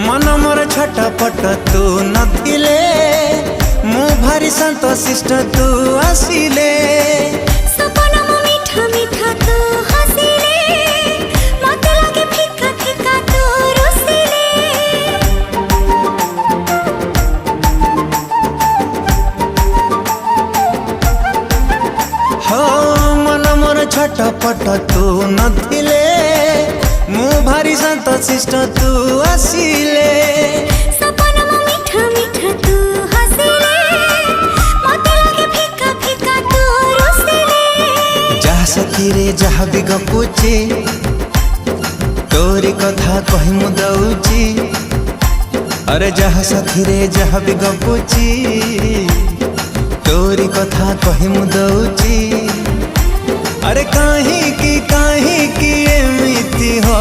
मन मोर छटपट तू नथिले मु भारी संतोषिष्ट तू आसिले सपना मो मीठा मीठा तू हसिले मते लागे फिका फिका तू रुसिले हो मन मोर छटपट तू नथिले मु भारी संतोषिष्ट तू आसिले सपना मो मीठा मीठा तू हसिले मते लागे फिका फिका तू रुसिले जहा सखी रे जहा भी गपुची तोरी कथा कहि मु दउची अरे जहा सखी रे जहा भी गपुची तोरी कथा कहि मु दउची अरे काहे की एमिति हो